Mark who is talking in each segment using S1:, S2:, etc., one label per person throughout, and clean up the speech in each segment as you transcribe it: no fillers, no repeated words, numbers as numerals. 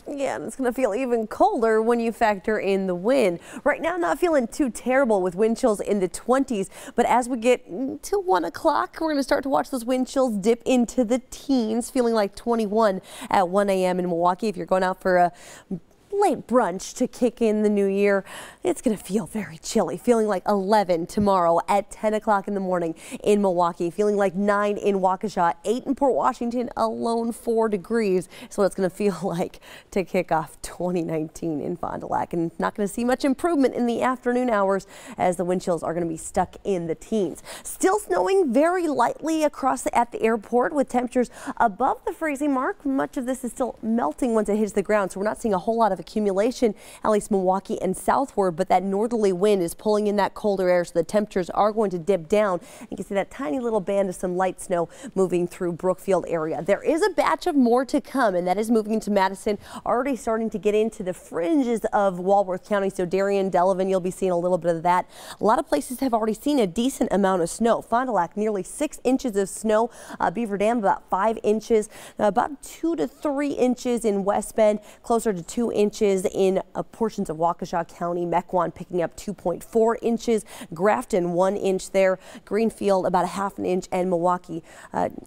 S1: Yeah, and it's going to feel even colder when you factor in the wind. Right now, not feeling too terrible with wind chills in the 20s, but as we get to 1 o'clock, we're going to start to watch those wind chills dip into the teens, feeling like 21 at 1 a.m. in Milwaukee. If you're going out for a late brunch to kick in the new year, it's going to feel very chilly, feeling like 11 tomorrow at 10 o'clock in the morning in Milwaukee, feeling like 9 in Waukesha, 8 in Port Washington, alone 4 degrees. So it's going to feel like to kick off 2019 in Fond du Lac, and not going to see much improvement in the afternoon hours as the wind chills are going to be stuck in the teens. Still snowing very lightly across at the airport with temperatures above the freezing mark. Much of this is still melting once it hits the ground, so we're not seeing a whole lot of accumulation, at least Milwaukee and southward, but that northerly wind is pulling in that colder air, so the temperatures are going to dip down. You can see that tiny little band of some light snow moving through Brookfield area. There is a batch of more to come, and that is moving into Madison, already starting to get into the fringes of Walworth County. So Darien, Delavan, you'll be seeing a little bit of that. A lot of places have already seen a decent amount of snow. Fond du Lac, nearly 6 inches of snow. Beaver Dam, about 5 inches, about 2 to 3 inches in West Bend, closer to 2 inches in portions of Waukesha County. Mequon picking up 2.4 inches, Grafton 1 inch there, Greenfield about a ½ inch, and Milwaukee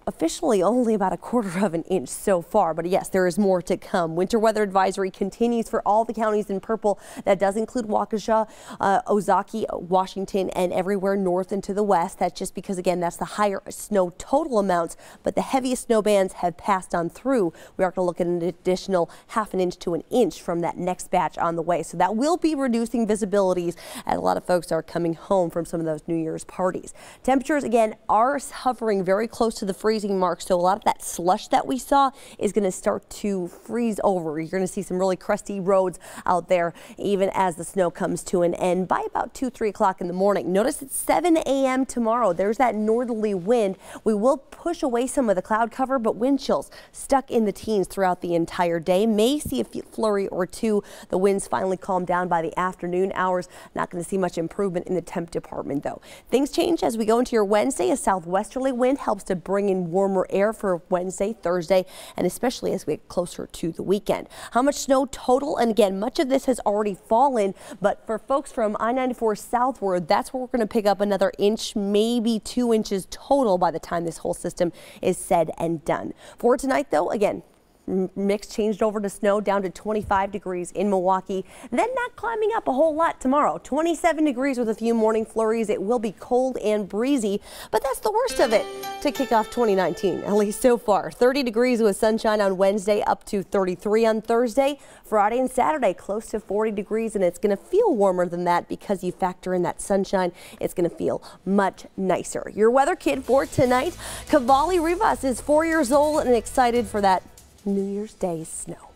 S1: officially only about a ¼ inch so far. But yes, there is more to come. Winter weather advisory continues for all the counties in purple. That does include Waukesha, Ozaukee, Washington, and everywhere north and to the west. That's just because, again, that's the higher snow total amounts, but the heaviest snow bands have passed on through. We are going to look at an additional ½ inch to an inch from that next batch on the way. So that will be reducing visibilities, and a lot of folks are coming home from some of those New Year's parties. Temperatures, again, are hovering very close to the freezing mark, so a lot of that slush that we saw is going to start to freeze over. You're going to see some really crusty roads out there even as the snow comes to an end by about 2-3 o'clock in the morning. Notice it's 7 a.m. tomorrow. There's that northerly wind. We will push away some of the cloud cover, but wind chills stuck in the teens throughout the entire day. May see a flurry or two. The winds finally calm down by the afternoon hours. Not going to see much improvement in the temp department, though. Things change as we go into your Wednesday. A southwesterly wind helps to bring in warmer air for Wednesday, Thursday, and especially as we get closer to the weekend. How much snow total? And again, much of this has already fallen, but for folks from I-94 southward, that's where we're going to pick up another inch, maybe 2 inches total by the time this whole system is said and done. For tonight, though, again, mix changed over to snow, down to 25 degrees in Milwaukee. Then not climbing up a whole lot tomorrow. 27 degrees with a few morning flurries. It will be cold and breezy, but that's the worst of it to kick off 2019, at least so far. 30 degrees with sunshine on Wednesday, up to 33 on Thursday. Friday and Saturday, close to 40 degrees, and it's going to feel warmer than that because you factor in that sunshine. It's going to feel much nicer. Your weather kid for tonight, Cavalli Rivas is 4 years old and excited for that New Year's Day snow.